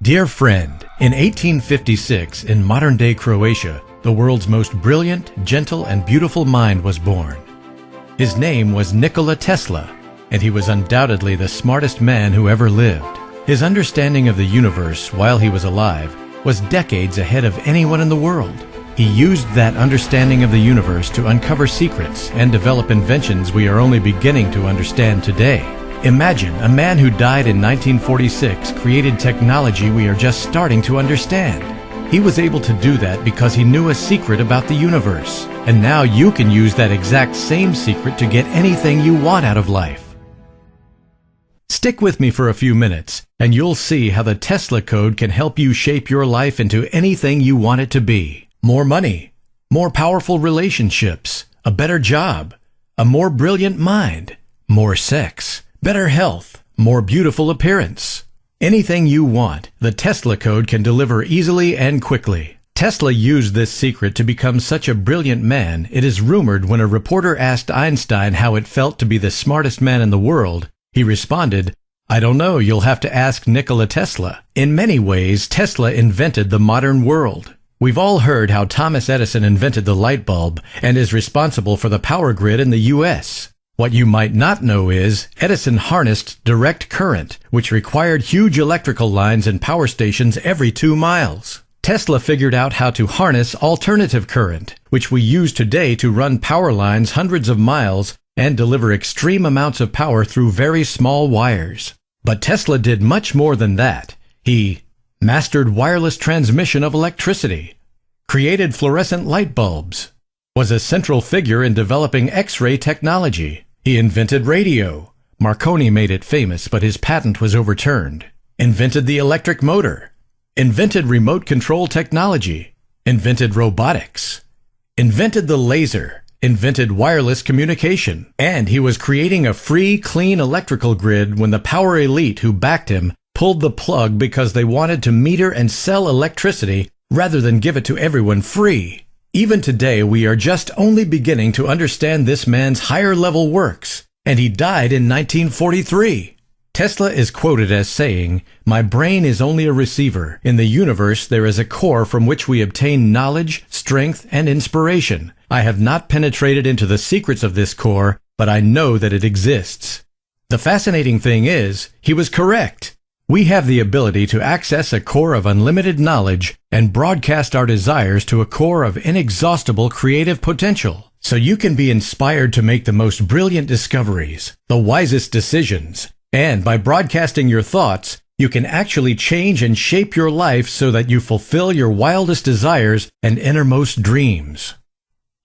Dear friend, in 1856, in modern-day Croatia, the world's most brilliant, gentle, and beautiful mind was born. His name was Nikola Tesla, and he was undoubtedly the smartest man who ever lived. His understanding of the universe while he was alive was decades ahead of anyone in the world. He used that understanding of the universe to uncover secrets and develop inventions we are only beginning to understand today. Imagine a man who died in 1946 created technology we are just starting to understand. He was able to do that because he knew a secret about the universe. And now you can use that exact same secret to get anything you want out of life. Stick with me for a few minutes, and you'll see how the Tesla Code can help you shape your life into anything you want it to be. More money, more powerful relationships, a better job, a more brilliant mind, more sex, better health, more beautiful appearance. Anything you want, the Tesla Code can deliver easily and quickly. Tesla used this secret to become such a brilliant man, it is rumored when a reporter asked Einstein how it felt to be the smartest man in the world, he responded, "I don't know, you'll have to ask Nikola Tesla." In many ways, Tesla invented the modern world. We've all heard how Thomas Edison invented the light bulb and is responsible for the power grid in the U.S. What you might not know is, Edison harnessed direct current, which required huge electrical lines and power stations every 2 miles. Tesla figured out how to harness alternative current, which we use today to run power lines hundreds of miles and deliver extreme amounts of power through very small wires. But Tesla did much more than that. He mastered wireless transmission of electricity, created fluorescent light bulbs, was a central figure in developing X-ray technology. He invented radio. Marconi made it famous, but his patent was overturned. Invented the electric motor. Invented remote control technology. Invented robotics. Invented the laser. Invented wireless communication. And he was creating a free, clean electrical grid when the power elite who backed him pulled the plug because they wanted to meter and sell electricity rather than give it to everyone free. Even today, we are just only beginning to understand this man's higher-level works, and he died in 1943. Tesla is quoted as saying, "My brain is only a receiver. In the universe, there is a core from which we obtain knowledge, strength, and inspiration. I have not penetrated into the secrets of this core, but I know that it exists." The fascinating thing is, he was correct. We have the ability to access a core of unlimited knowledge and broadcast our desires to a core of inexhaustible creative potential. So you can be inspired to make the most brilliant discoveries, the wisest decisions, and by broadcasting your thoughts, you can actually change and shape your life so that you fulfill your wildest desires and innermost dreams.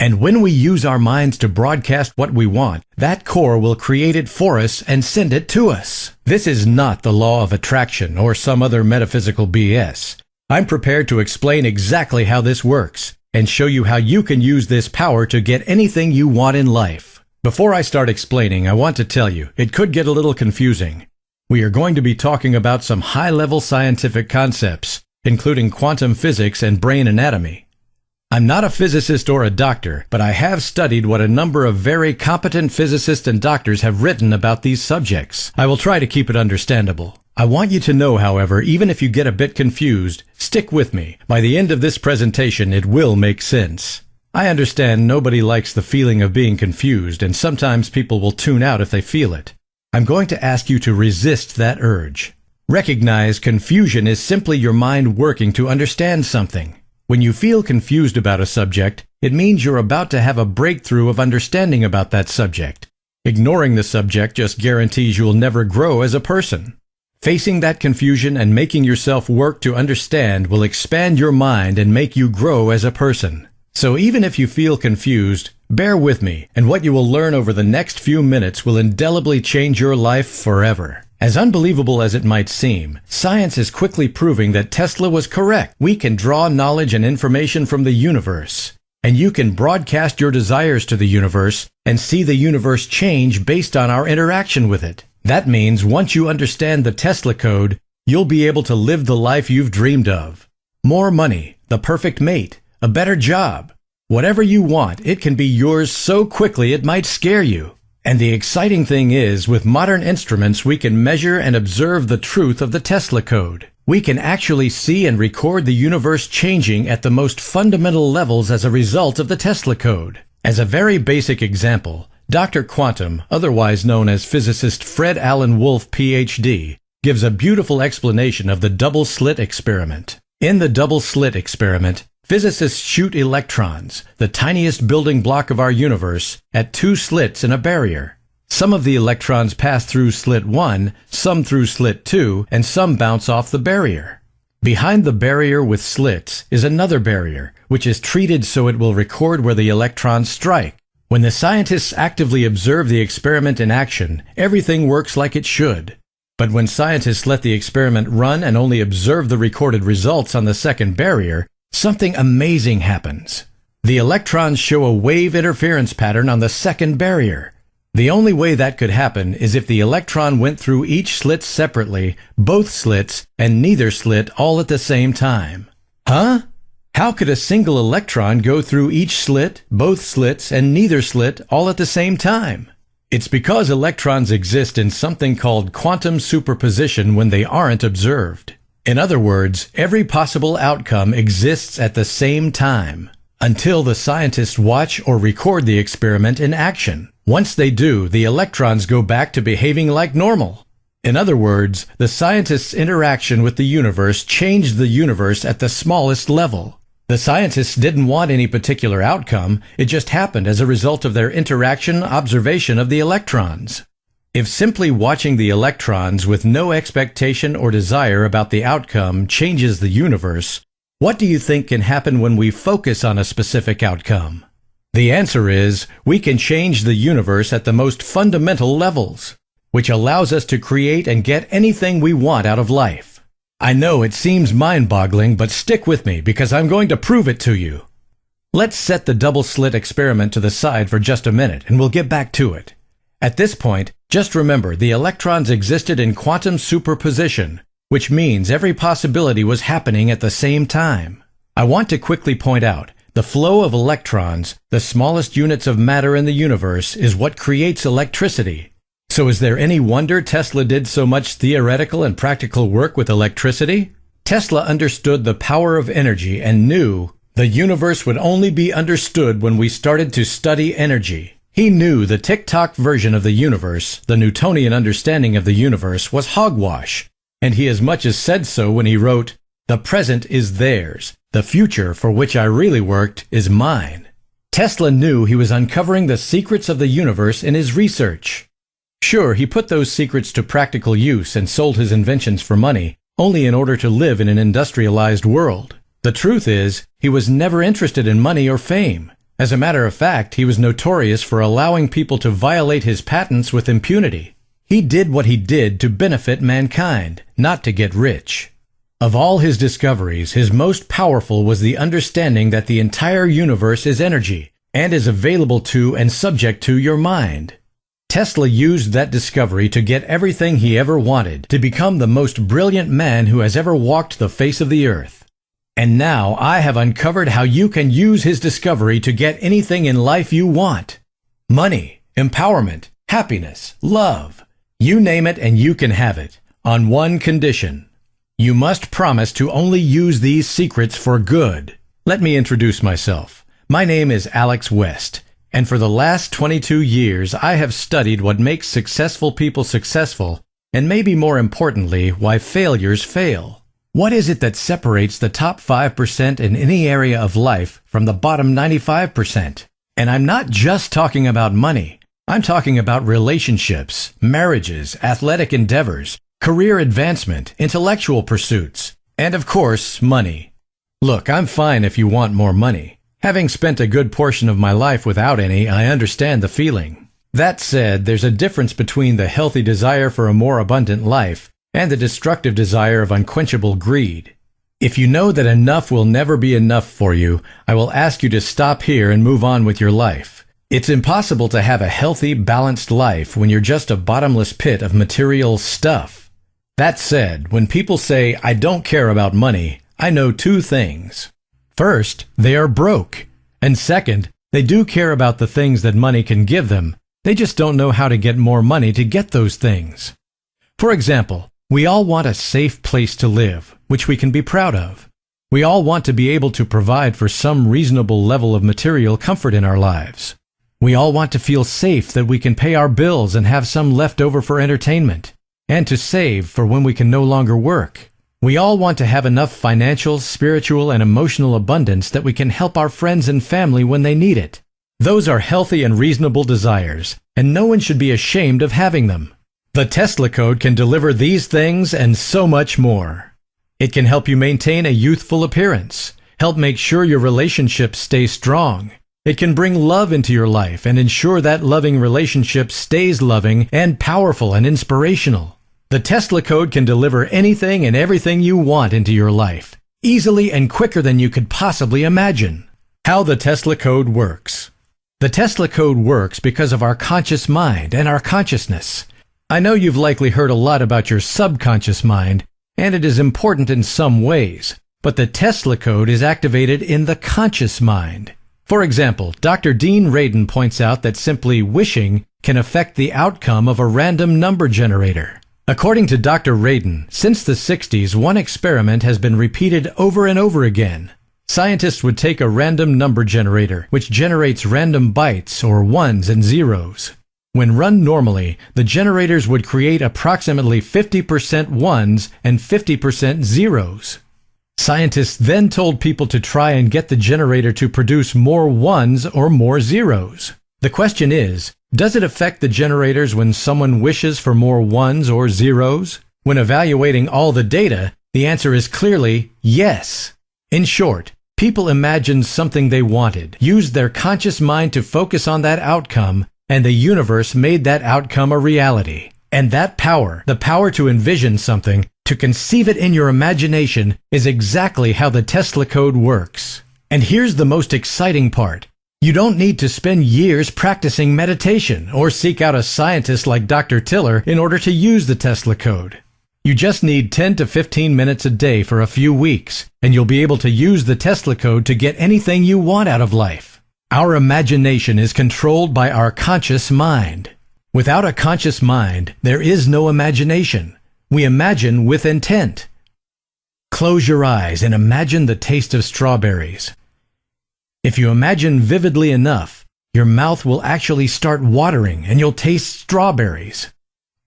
And when we use our minds to broadcast what we want, that core will create it for us and send it to us. This is not the law of attraction or some other metaphysical BS. I'm prepared to explain exactly how this works and show you how you can use this power to get anything you want in life. Before I start explaining, I want to tell you, it could get a little confusing. We are going to be talking about some high-level scientific concepts, including quantum physics and brain anatomy. I'm not a physicist or a doctor, but I have studied what a number of very competent physicists and doctors have written about these subjects. I will try to keep it understandable. I want you to know, however, even if you get a bit confused, stick with me. By the end of this presentation, it will make sense. I understand nobody likes the feeling of being confused, and sometimes people will tune out if they feel it. I'm going to ask you to resist that urge. Recognize confusion is simply your mind working to understand something. When you feel confused about a subject, it means you're about to have a breakthrough of understanding about that subject. Ignoring the subject just guarantees you'll never grow as a person. Facing that confusion and making yourself work to understand will expand your mind and make you grow as a person. So even if you feel confused, bear with me, and what you will learn over the next few minutes will indelibly change your life forever. As unbelievable as it might seem, science is quickly proving that Tesla was correct. We can draw knowledge and information from the universe, and you can broadcast your desires to the universe and see the universe change based on our interaction with it. That means once you understand the Tesla Code, you'll be able to live the life you've dreamed of. More money, the perfect mate, a better job. Whatever you want, it can be yours so quickly it might scare you. And the exciting thing is, with modern instruments, we can measure and observe the truth of the Tesla Code. We can actually see and record the universe changing at the most fundamental levels as a result of the Tesla code. As a very basic example, Dr. Quantum, otherwise known as physicist Fred Alan Wolf, Ph.D., gives a beautiful explanation of the double-slit experiment. In the double-slit experiment, physicists shoot electrons, the tiniest building block of our universe, at two slits in a barrier. Some of the electrons pass through slit 1, some through slit 2, and some bounce off the barrier. Behind the barrier with slits is another barrier, which is treated so it will record where the electrons strike. When the scientists actively observe the experiment in action, everything works like it should. But when scientists let the experiment run and only observe the recorded results on the second barrier, something amazing happens. The electrons show a wave interference pattern on the second barrier. The only way that could happen is if the electron went through each slit separately, both slits, and neither slit all at the same time. Huh? How could a single electron go through each slit, both slits, and neither slit all at the same time? It's because electrons exist in something called quantum superposition when they aren't observed. In other words, every possible outcome exists at the same time, until the scientists watch or record the experiment in action. Once they do, the electrons go back to behaving like normal. In other words, the scientists' interaction with the universe changed the universe at the smallest level. The scientists didn't want any particular outcome, it just happened as a result of their observation of the electrons. If simply watching the electrons with no expectation or desire about the outcome changes the universe, what do you think can happen when we focus on a specific outcome? The answer is, we can change the universe at the most fundamental levels, which allows us to create and get anything we want out of life. I know it seems mind-boggling, but stick with me because I'm going to prove it to you. Let's set the double-slit experiment to the side for just a minute and we'll get back to it. At this point, just remember the electrons existed in quantum superposition, which means every possibility was happening at the same time. I want to quickly point out, the flow of electrons, the smallest units of matter in the universe, is what creates electricity. So is there any wonder Tesla did so much theoretical and practical work with electricity? Tesla understood the power of energy and knew the universe would only be understood when we started to study energy. He knew the tick-tock version of the universe, the Newtonian understanding of the universe, was hogwash, and he as much as said so when he wrote, "The present is theirs. The future for which I really worked is mine." Tesla knew he was uncovering the secrets of the universe in his research. Sure, he put those secrets to practical use and sold his inventions for money, only in order to live in an industrialized world. The truth is, he was never interested in money or fame. As a matter of fact, he was notorious for allowing people to violate his patents with impunity. He did what he did to benefit mankind, not to get rich. Of all his discoveries, his most powerful was the understanding that the entire universe is energy, and is available to and subject to your mind. Tesla used that discovery to get everything he ever wanted, to become the most brilliant man who has ever walked the face of the earth. And now I have uncovered how you can use his discovery to get anything in life you want. Money, empowerment, happiness, love. You name it and you can have it, on one condition. You must promise to only use these secrets for good. Let me introduce myself. My name is Alex West, and for the last 22 years I have studied what makes successful people successful, and maybe more importantly, why failures fail. What is it that separates the top 5% in any area of life from the bottom 95%? And I'm not just talking about money. I'm talking about relationships, marriages, athletic endeavors, career advancement, intellectual pursuits, and of course, money. Look, I'm fine if you want more money. Having spent a good portion of my life without any, I understand the feeling. That said, there's a difference between the healthy desire for a more abundant life and the destructive desire of unquenchable greed. If you know that enough will never be enough for you, I will ask you to stop here and move on with your life. It's impossible to have a healthy, balanced life when you're just a bottomless pit of material stuff. That said, when people say, "I don't care about money," I know two things. First, they are broke. And second, they do care about the things that money can give them. They just don't know how to get more money to get those things. For example, We all want a safe place to live, which we can be proud of. We all want to be able to provide for some reasonable level of material comfort in our lives. We all want to feel safe that we can pay our bills and have some left over for entertainment, and to save for when we can no longer work. We all want to have enough financial, spiritual, and emotional abundance that we can help our friends and family when they need it. Those are healthy and reasonable desires, and no one should be ashamed of having them. The Tesla Code can deliver these things and so much more. It can help you maintain a youthful appearance, help make sure your relationships stay strong. It can bring love into your life and ensure that loving relationship stays loving and powerful and inspirational. The Tesla Code can deliver anything and everything you want into your life, easily and quicker than you could possibly imagine. How the Tesla Code works. The Tesla Code works because of our conscious mind and our consciousness. I know you've likely heard a lot about your subconscious mind, and it is important in some ways, but the Tesla Code is activated in the conscious mind. For example, Dr. Dean Radin points out that simply wishing can affect the outcome of a random number generator. According to Dr. Radin, since the 60s, one experiment has been repeated over and over again. Scientists would take a random number generator, which generates random bytes or ones and zeros. When run normally, the generators would create approximately 50% ones and 50% zeros. Scientists then told people to try and get the generator to produce more ones or more zeros. The question is, does it affect the generators when someone wishes for more ones or zeros? When evaluating all the data, the answer is clearly yes. In short, people imagined something they wanted, used their conscious mind to focus on that outcome, and the universe made that outcome a reality. And that power, the power to envision something, to conceive it in your imagination, is exactly how the Tesla Code works. And here's the most exciting part. You don't need to spend years practicing meditation or seek out a scientist like Dr. Tiller in order to use the Tesla Code. You just need 10 to 15 minutes a day for a few weeks, and you'll be able to use the Tesla Code to get anything you want out of life. Our imagination is controlled by our conscious mind. Without a conscious mind, there is no imagination. We imagine with intent. Close your eyes and imagine the taste of strawberries. If you imagine vividly enough, your mouth will actually start watering and you'll taste strawberries.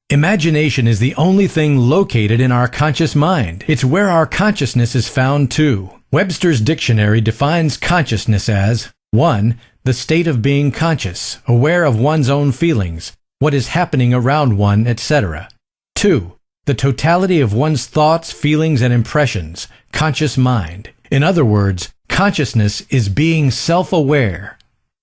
Imagination is the only thing located in our conscious mind. It's where our consciousness is found too. Webster's dictionary defines consciousness as 1. The state of being conscious, aware of one's own feelings, what is happening around one, etc. 2. The totality of one's thoughts, feelings, and impressions, conscious mind. In other words, consciousness is being self-aware.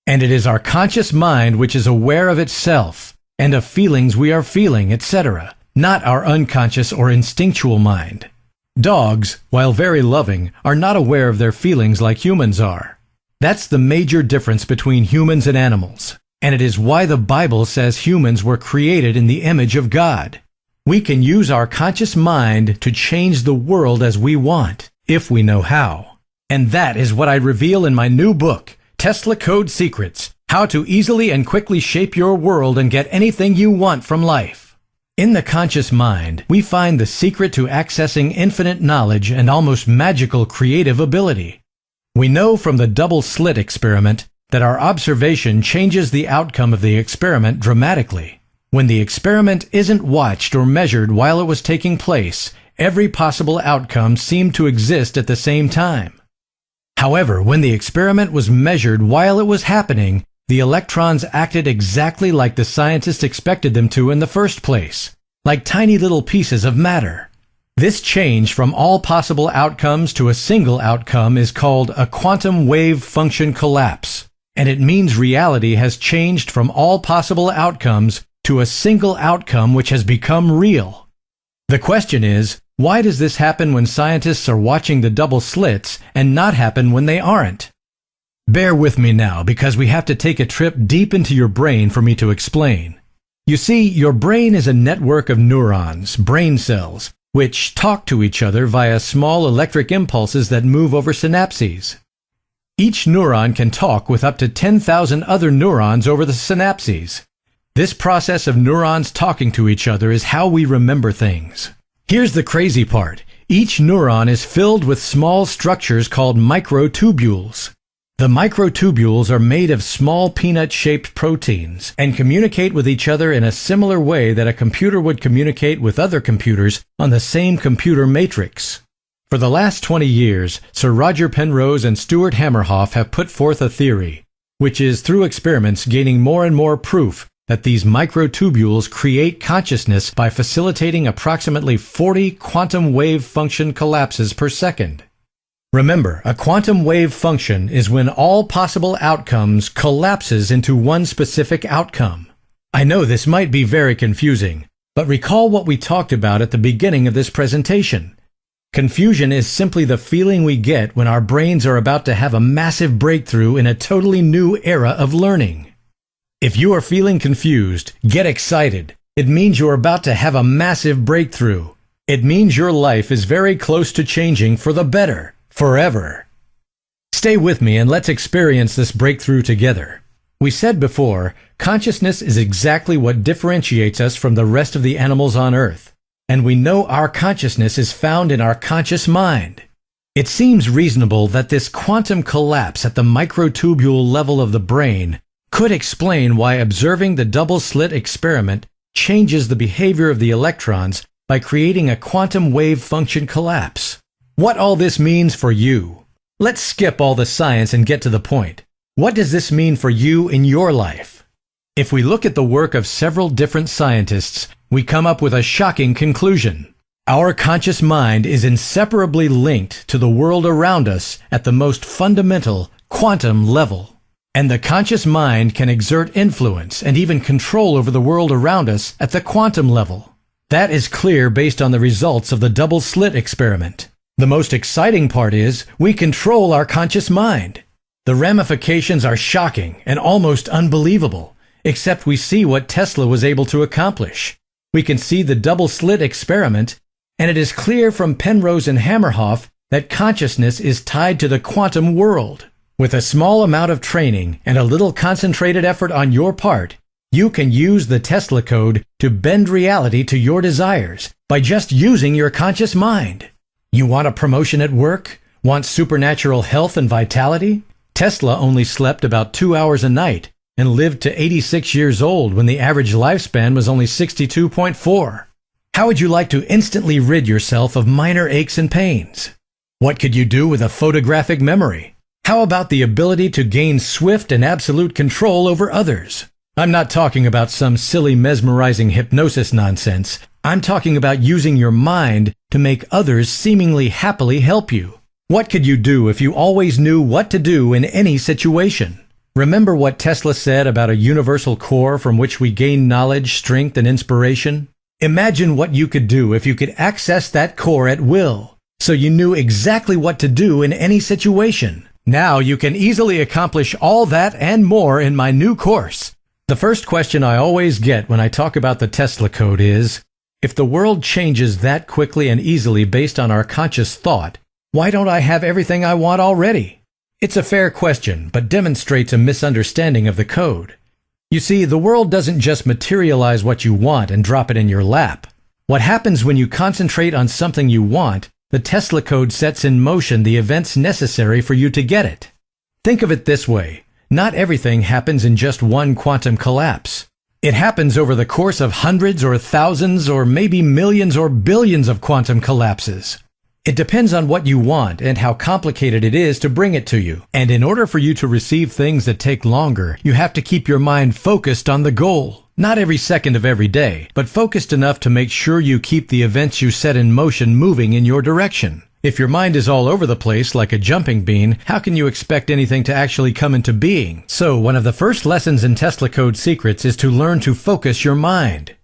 And it is our conscious mind which is aware of itself and of feelings we are feeling, etc., not our unconscious or instinctual mind. Dogs, while very loving, are not aware of their feelings like humans are. That's the major difference between humans and animals, and it is why the Bible says humans were created in the image of God. We can use our conscious mind to change the world as we want, if we know how. And that is what I reveal in my new book, Tesla Code Secrets: How to Easily and Quickly Shape Your World and Get Anything You Want from Life. In the conscious mind, we find the secret to accessing infinite knowledge and almost magical creative ability. We know from the double slit experiment that our observation changes the outcome of the experiment dramatically. When the experiment isn't watched or measured while it was taking place, every possible outcome seemed to exist at the same time. However, when the experiment was measured while it was happening, the electrons acted exactly like the scientists expected them to in the first place, like tiny little pieces of matter. This change from all possible outcomes to a single outcome is called a quantum wave function collapse, and it means reality has changed from all possible outcomes to a single outcome which has become real. The question is, why does this happen when scientists are watching the double slits and not happen when they aren't? Bear with me now, because we have to take a trip deep into your brain for me to explain. You see, your brain is a network of neurons, brain cells, which talk to each other via small electric impulses that move over synapses. Each neuron can talk with up to 10,000 other neurons over the synapses. This process of neurons talking to each other is how we remember things. Here's the crazy part. Each neuron is filled with small structures called microtubules. The microtubules are made of small peanut-shaped proteins and communicate with each other in a similar way that a computer would communicate with other computers on the same computer matrix. For the last 20 years, Sir Roger Penrose and Stuart Hamershoff have put forth a theory, which is, through experiments, gaining more and more proof that these microtubules create consciousness by facilitating approximately 40 quantum wave function collapses per second. Remember, a quantum wave function is when all possible outcomes collapses into one specific outcome. I know this might be very confusing, but recall what we talked about at the beginning of this presentation. Confusion is simply the feeling we get when our brains are about to have a massive breakthrough in a totally new era of learning. If you are feeling confused, get excited. It means you're about to have a massive breakthrough. It means your life is very close to changing for the better. Forever. Stay with me and let's experience this breakthrough together. We said before, consciousness is exactly what differentiates us from the rest of the animals on Earth, and we know our consciousness is found in our conscious mind. It seems reasonable that this quantum collapse at the microtubule level of the brain could explain why observing the double-slit experiment changes the behavior of the electrons by creating a quantum wave function collapse. What all this means for you. Let's skip all the science and get to the point. What does this mean for you in your life? If we look at the work of several different scientists, we come up with a shocking conclusion. Our conscious mind is inseparably linked to the world around us at the most fundamental quantum level. And the conscious mind can exert influence and even control over the world around us at the quantum level. That is clear based on the results of the double-slit experiment. The most exciting part is we control our conscious mind. The ramifications are shocking and almost unbelievable, except we see what Tesla was able to accomplish. We can see the double-slit experiment, and it is clear from Penrose and Hamershoff that consciousness is tied to the quantum world. With a small amount of training and a little concentrated effort on your part, you can use the Tesla code to bend reality to your desires by just using your conscious mind. You want a promotion at work? Want supernatural health and vitality? Tesla only slept about 2 hours a night and lived to 86 years old when the average lifespan was only 62.4. How would you like to instantly rid yourself of minor aches and pains? What could you do with a photographic memory? How about the ability to gain swift and absolute control over others? I'm not talking about some silly mesmerizing hypnosis nonsense. I'm talking about using your mind to make others seemingly happily help you. What could you do if you always knew what to do in any situation? Remember what Tesla said about a universal core from which we gain knowledge, strength, and inspiration? Imagine what you could do if you could access that core at will, so you knew exactly what to do in any situation. Now you can easily accomplish all that and more in my new course. The first question I always get when I talk about the Tesla code is, if the world changes that quickly and easily based on our conscious thought, why don't I have everything I want already? It's a fair question, but demonstrates a misunderstanding of the code. You see, the world doesn't just materialize what you want and drop it in your lap. What happens when you concentrate on something you want, the Tesla code sets in motion the events necessary for you to get it. Think of it this way. Not everything happens in just one quantum collapse. It happens over the course of hundreds or thousands or maybe millions or billions of quantum collapses. It depends on what you want and how complicated it is to bring it to you. And in order for you to receive things that take longer, you have to keep your mind focused on the goal. Not every second of every day, but focused enough to make sure you keep the events you set in motion moving in your direction. If your mind is all over the place like a jumping bean, how can you expect anything to actually come into being? So one of the first lessons in Tesla Code Secrets is to learn to focus your mind.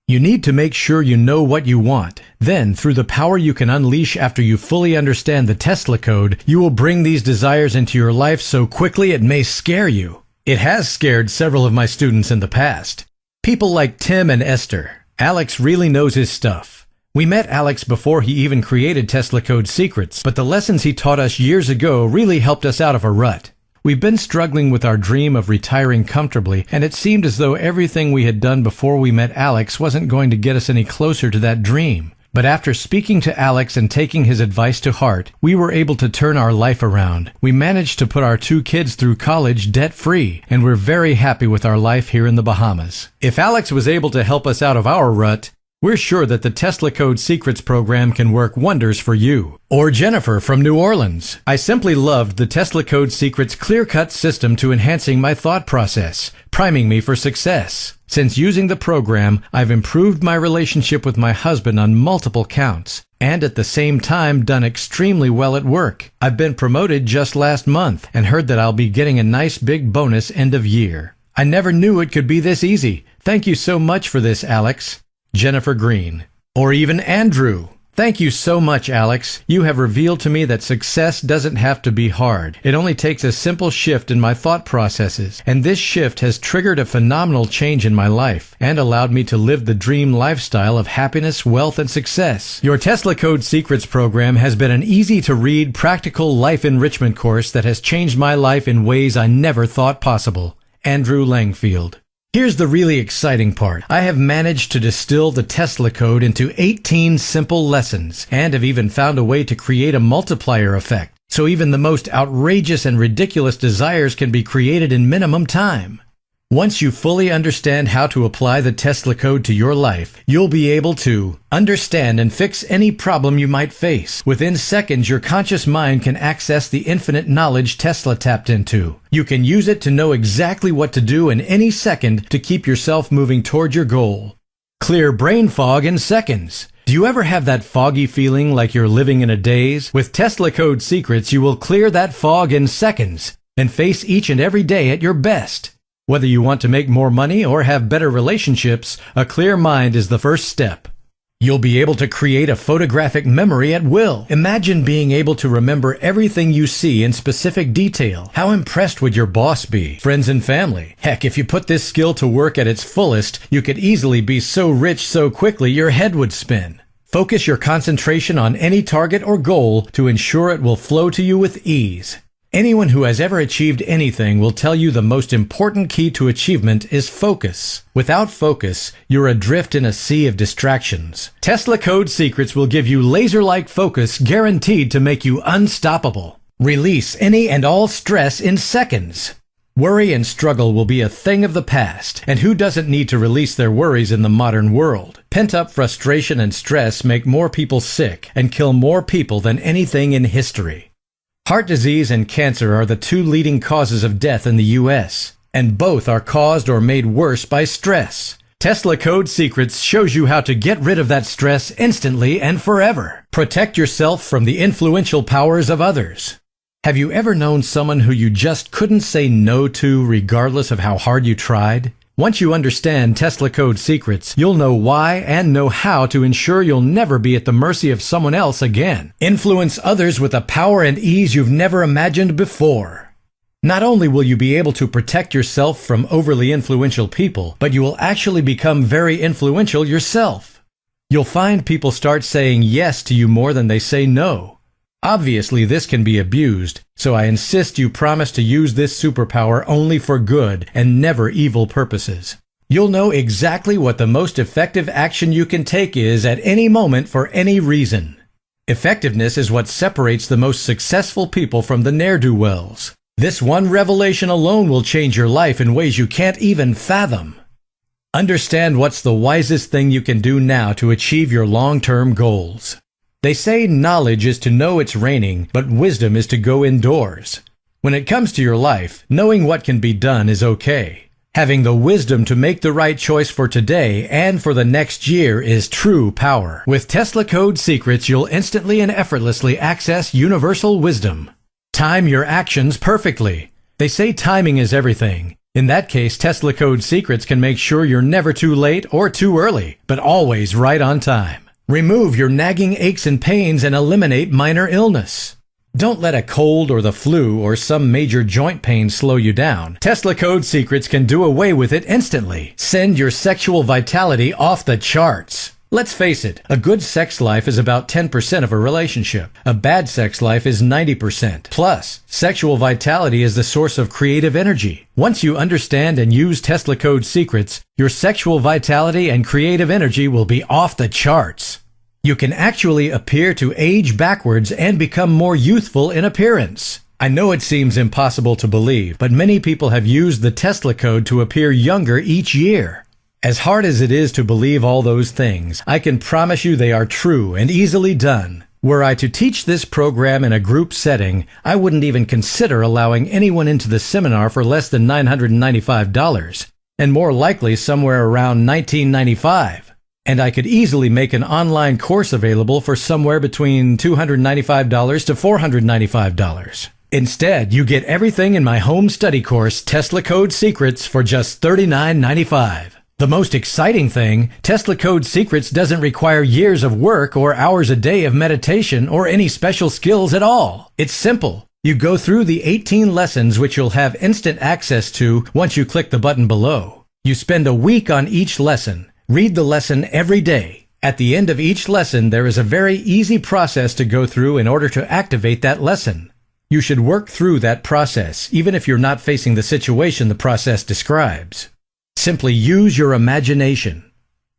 You need to make sure you know what you want. Then, through the power you can unleash after you fully understand the Tesla code, you will bring these desires into your life so quickly it may scare you. It has scared several of my students in the past. People like Tim and Esther. Alex really knows his stuff. We met Alex before he even created Tesla Code Secrets, but the lessons he taught us years ago really helped us out of a rut. We've been struggling with our dream of retiring comfortably, and it seemed as though everything we had done before we met Alex wasn't going to get us any closer to that dream. But after speaking to Alex and taking his advice to heart, we were able to turn our life around. We managed to put our 2 kids through college debt-free, and we're very happy with our life here in the Bahamas. If Alex was able to help us out of our rut, we're sure that the Tesla Code Secrets program can work wonders for you. Or Jennifer from New Orleans. I simply loved the Tesla Code Secrets clear-cut system to enhancing my thought process, priming me for success. Since using the program, I've improved my relationship with my husband on multiple counts, and at the same time done extremely well at work. I've been promoted just last month, and heard that I'll be getting a nice big bonus end of year. I never knew it could be this easy. Thank you so much for this, Alex. Jennifer Green. Or even Andrew. Thank you so much, Alex. You have revealed to me that success doesn't have to be hard. It only takes a simple shift in my thought processes, and this shift has triggered a phenomenal change in my life and allowed me to live the dream lifestyle of happiness, wealth, and success. Your Tesla Code Secrets program has been an easy-to-read, practical life enrichment course that has changed my life in ways I never thought possible. Andrew Langfield. Here's the really exciting part. I have managed to distill the Tesla Code into 18 simple lessons, and have even found a way to create a multiplier effect, so even the most outrageous and ridiculous desires can be created in minimum time. Once you fully understand how to apply the Tesla Code to your life, you'll be able to understand and fix any problem you might face. Within seconds, your conscious mind can access the infinite knowledge Tesla tapped into. You can use it to know exactly what to do in any second to keep yourself moving toward your goal. Clear brain fog in seconds. Do you ever have that foggy feeling like you're living in a daze? With Tesla Code Secrets, you will clear that fog in seconds and face each and every day at your best. Whether you want to make more money or have better relationships, a clear mind is the first step. You'll be able to create a photographic memory at will. Imagine being able to remember everything you see in specific detail. How impressed would your boss be? Friends and family. Heck, if you put this skill to work at its fullest, you could easily be so rich so quickly your head would spin. Focus your concentration on any target or goal to ensure it will flow to you with ease. Anyone who has ever achieved anything will tell you the most important key to achievement is focus. Without focus, you're adrift in a sea of distractions. Tesla Code Secrets will give you laser-like focus guaranteed to make you unstoppable. Release any and all stress in seconds. Worry and struggle will be a thing of the past, and who doesn't need to release their worries in the modern world? Pent-up frustration and stress make more people sick and kill more people than anything in history. Heart disease and cancer are the 2 leading causes of death in the U.S., and both are caused or made worse by stress. Tesla Code Secrets shows you how to get rid of that stress instantly and forever. Protect yourself from the influential powers of others. Have you ever known someone who you just couldn't say no to regardless of how hard you tried? Once you understand Tesla Code Secrets, you'll know why and know how to ensure you'll never be at the mercy of someone else again. Influence others with a power and ease you've never imagined before. Not only will you be able to protect yourself from overly influential people, but you will actually become very influential yourself. You'll find people start saying yes to you more than they say no. Obviously, this can be abused, so I insist you promise to use this superpower only for good and never evil purposes. You'll know exactly what the most effective action you can take is at any moment for any reason. Effectiveness is what separates the most successful people from the ne'er-do-wells. This one revelation alone will change your life in ways you can't even fathom. Understand what's the wisest thing you can do now to achieve your long-term goals. They say knowledge is to know it's raining, but wisdom is to go indoors. When it comes to your life, knowing what can be done is okay. Having the wisdom to make the right choice for today and for the next year is true power. With Tesla Code Secrets, you'll instantly and effortlessly access universal wisdom. Time your actions perfectly. They say timing is everything. In that case, Tesla Code Secrets can make sure you're never too late or too early, but always right on time. Remove your nagging aches and pains and eliminate minor illness. Don't let a cold or the flu or some major joint pain slow you down. Tesla Code Secrets can do away with it instantly. Send your sexual vitality off the charts. Let's face it, a good sex life is about 10% of a relationship. A bad sex life is 90%. Plus, sexual vitality is the source of creative energy. Once you understand and use Tesla Code Secrets, your sexual vitality and creative energy will be off the charts. You can actually appear to age backwards and become more youthful in appearance. I know it seems impossible to believe, but many people have used the Tesla code to appear younger each year. As hard as it is to believe all those things, I can promise you they are true and easily done. Were I to teach this program in a group setting, I wouldn't even consider allowing anyone into the seminar for less than $995, and more likely somewhere around $1995. And I could easily make an online course available for somewhere between $295 to $495. Instead, you get everything in my home study course, Tesla Code Secrets, for just $39.95. The most exciting thing, Tesla Code Secrets doesn't require years of work or hours a day of meditation or any special skills at all. It's simple. You go through the 18 lessons which you'll have instant access to once you click the button below. You spend a week on each lesson. Read the lesson every day. At the end of each lesson, there is a very easy process to go through in order to activate that lesson. You should work through that process, even if you're not facing the situation the process describes. Simply use your imagination.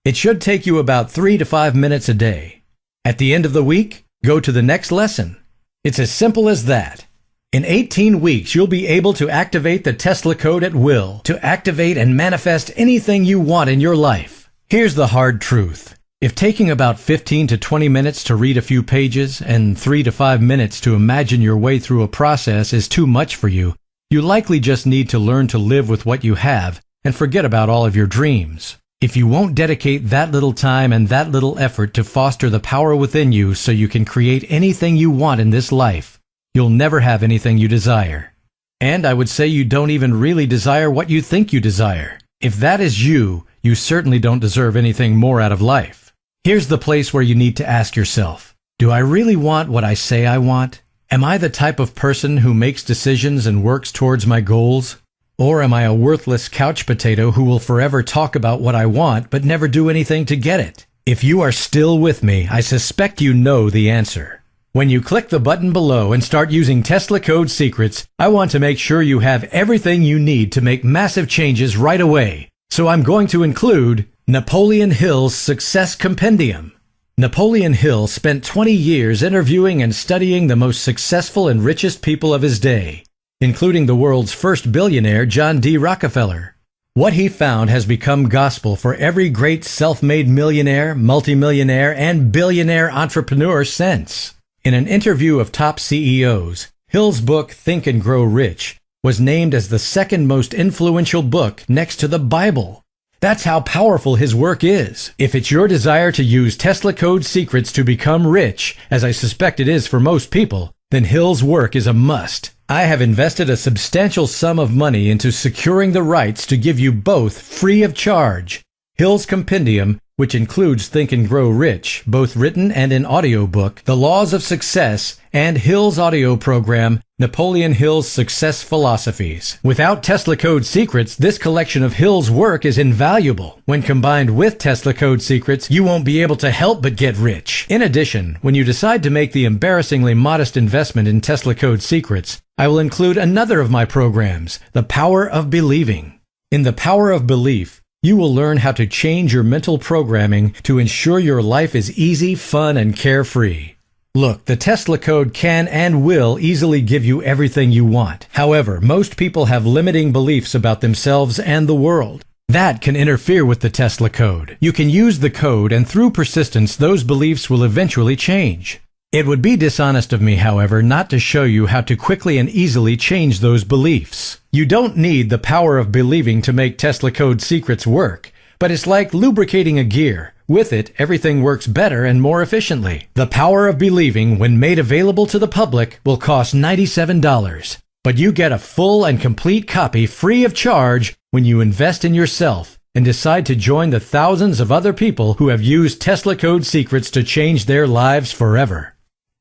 It should take you about 3 to 5 minutes a day. At the end of the week, go to the next lesson. It's as simple as that. In 18 weeks, you'll be able to activate the Tesla code at will, to activate and manifest anything you want in your life. Here's the hard truth. If taking about 15 to 20 minutes to read a few pages and 3 to 5 minutes to imagine your way through a process is too much for you, you likely just need to learn to live with what you have and forget about all of your dreams. If you won't dedicate that little time and that little effort to foster the power within you so you can create anything you want in this life, you'll never have anything you desire. And I would say you don't even really desire what you think you desire. If that is you, you certainly don't deserve anything more out of life. Here's the place where you need to ask yourself, do I really want what I say I want? Am I the type of person who makes decisions and works towards my goals? Or am I a worthless couch potato who will forever talk about what I want but never do anything to get it? If you are still with me, I suspect you know the answer. When you click the button below and start using Tesla Code Secrets, I want to make sure you have everything you need to make massive changes right away. So I'm going to include Napoleon Hill's Success Compendium. Napoleon Hill spent 20 years interviewing and studying the most successful and richest people of his day, including the world's first billionaire, John D. Rockefeller. What he found has become gospel for every great self-made millionaire, multimillionaire, and billionaire entrepreneur since. In an interview of top CEOs, Hill's book, Think and Grow Rich, was named as the second most influential book next to the Bible. That's how powerful his work is. If it's your desire to use Tesla Code Secrets to become rich, as I suspect it is for most people, then Hill's work is a must. I have invested a substantial sum of money into securing the rights to give you both free of charge. Hill's Compendium, which includes Think and Grow Rich, both written and in audiobook, The Laws of Success, and Hill's audio program, Napoleon Hill's Success Philosophies. Without Tesla Code Secrets, this collection of Hill's work is invaluable. When combined with Tesla Code Secrets, you won't be able to help but get rich. In addition, when you decide to make the embarrassingly modest investment in Tesla Code Secrets, I will include another of my programs, The Power of Believing. In The Power of Belief, you will learn how to change your mental programming to ensure your life is easy, fun, and carefree. Look, the Tesla code can and will easily give you everything you want. However, most people have limiting beliefs about themselves and the world. That can interfere with the Tesla code. You can use the code, and through persistence, those beliefs will eventually change. It would be dishonest of me, however, not to show you how to quickly and easily change those beliefs. You don't need the power of believing to make Tesla Code Secrets work, but it's like lubricating a gear. With it, everything works better and more efficiently. The Power of Believing, when made available to the public, will cost $97. But you get a full and complete copy free of charge when you invest in yourself and decide to join the thousands of other people who have used Tesla Code Secrets to change their lives forever.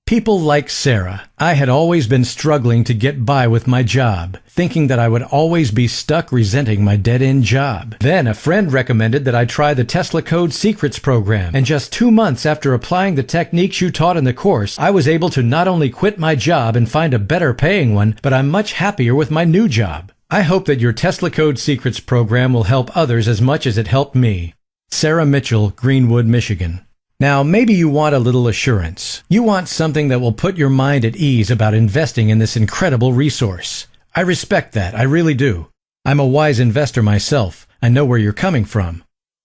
People like Sarah. I had always been struggling to get by with my job, thinking that I would always be stuck resenting my dead-end job. Then a friend recommended that I try the Tesla Code Secrets program, and just 2 months after applying the techniques you taught in the course, I was able to not only quit my job and find a better paying one, but I'm much happier with my new job. I hope that your Tesla Code Secrets program will help others as much as it helped me. Sarah Mitchell, Greenwood, Michigan. Now, maybe you want a little assurance. You want something that will put your mind at ease about investing in this incredible resource. I respect that, I really do. I'm a wise investor myself. I know where you're coming from.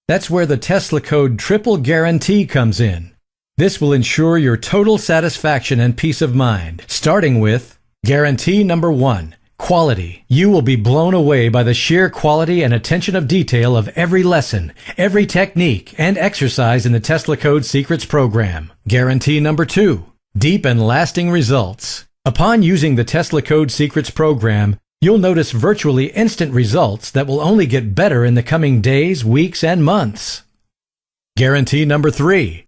That's where the Tesla Code Triple Guarantee comes in. This will ensure your total satisfaction and peace of mind, starting with Guarantee number 1. Quality. You will be blown away by the sheer quality and attention of detail of every lesson, every technique, and exercise in the Tesla Code Secrets program. Guarantee number 2. Deep and lasting results. Upon using the Tesla Code Secrets program, you'll notice virtually instant results that will only get better in the coming days, weeks, and months. Guarantee number 3.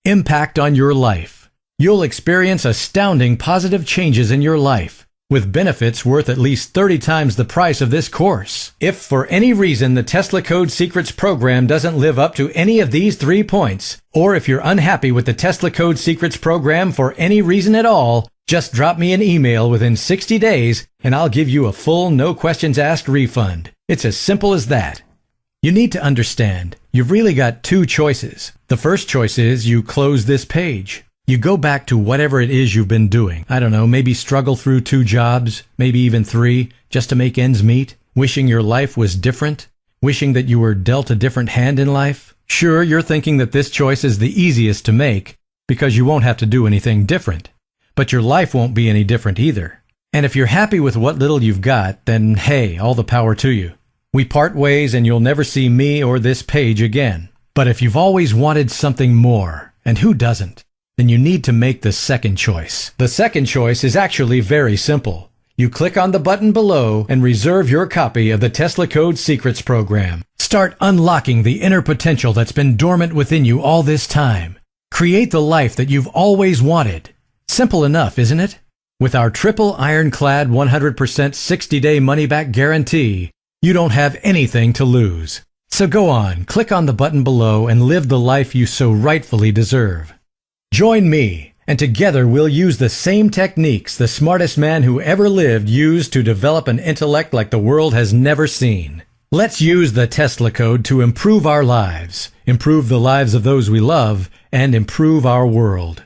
Impact on your life. You'll experience astounding positive changes in your life, with benefits worth at least 30 times the price of this course. If for any reason the Tesla Code Secrets program doesn't live up to any of these 3 points, or if you're unhappy with the Tesla Code Secrets program for any reason at all, just drop me an email within 60 days and I'll give you a full, no questions asked refund. It's as simple as that. You need to understand, you've really got 2 choices. The first choice is you close this page. You go back to whatever it is you've been doing. I don't know, maybe struggle through 2 jobs, maybe even 3, just to make ends meet, wishing your life was different, wishing that you were dealt a different hand in life. Sure, you're thinking that this choice is the easiest to make because you won't have to do anything different. But your life won't be any different either. And if you're happy with what little you've got, then hey, all the power to you. We part ways and you'll never see me or this page again. But if you've always wanted something more, and who doesn't, then you need to make the second choice. The second choice is actually very simple. You click on the button below and reserve your copy of the Tesla Code Secrets program. Start unlocking the inner potential that's been dormant within you all this time. Create the life that you've always wanted. Simple enough, isn't it? With our triple ironclad 100% 60-day money-back guarantee, you don't have anything to lose. So go on, click on the button below and live the life you so rightfully deserve. Join me, and together we'll use the same techniques the smartest man who ever lived used to develop an intellect like the world has never seen. Let's use the Tesla Code to improve our lives, improve the lives of those we love, and improve our world.